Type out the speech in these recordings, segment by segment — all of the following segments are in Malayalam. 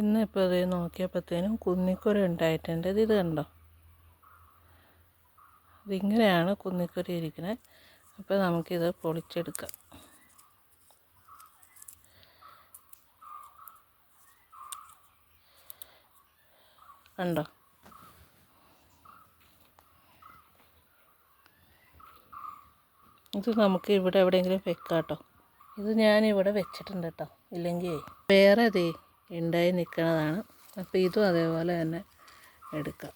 ഇന്നിപ്പോൾ ഇത് നോക്കിയപ്പോഴത്തേനും കുന്നിക്കുര ഉണ്ടായിട്ടുണ്ട്. ഇത് കണ്ടോ, ഇതിങ്ങനെയാണ് കുന്നിക്കുര ഇരിക്കുന്നത്. അപ്പോൾ നമുക്കിത് പൊളിച്ചെടുക്കാം. കണ്ടോ, ഇത് നമുക്ക് ഇവിടെ എവിടെയെങ്കിലും വെക്കാം കേട്ടോ. ഇത് ഞാനിവിടെ വെച്ചിട്ടുണ്ട് കേട്ടോ. ഇല്ലെങ്കിൽ വേറെ ഇത് ഉണ്ടായി നിൽക്കുന്നതാണ്. അപ്പോൾ ഇതും അതേപോലെ തന്നെ എടുക്കാം.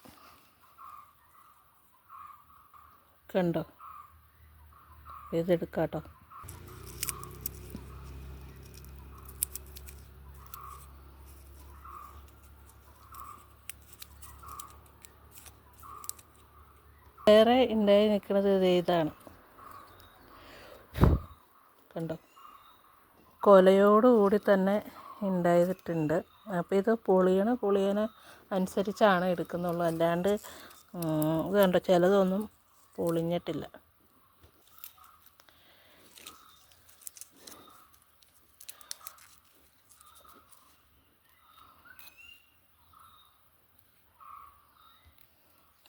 കണ്ടോ, ഇതെടുക്കാം കേട്ടോ. വേറെ ഉണ്ടായി നിൽക്കുന്നത് ഇതാണ്. കണ്ടോ, കൊലയോടുകൂടി തന്നെ ഉണ്ടായിട്ടുണ്ട്. അപ്പോൾ ഇത് പൊളിയണ അനുസരിച്ചാണ് എടുക്കുന്നുള്ളൂ. അല്ലാണ്ട് ഇത് കണ്ടോ, ചിലതൊന്നും പൊളിഞ്ഞിട്ടില്ല.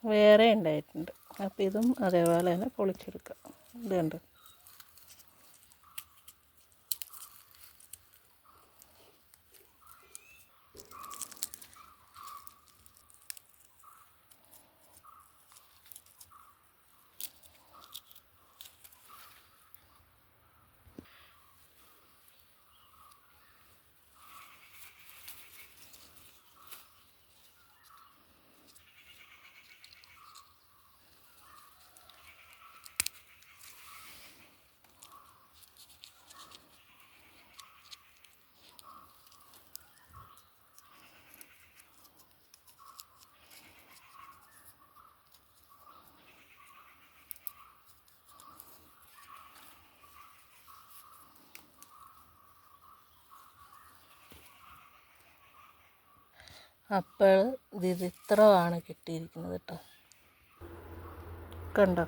വേറെ ഉണ്ടായിട്ടുണ്ട്. അപ്പോൾ ഇതും അതേപോലെ തന്നെ പൊളിച്ചെടുക്കാം. ഇത് കണ്ടോ, അപ്പോൾ ഇത് ഇത്രയാണ് കിട്ടിയിരിക്കുന്നത് കേട്ടോ. കണ്ടോ.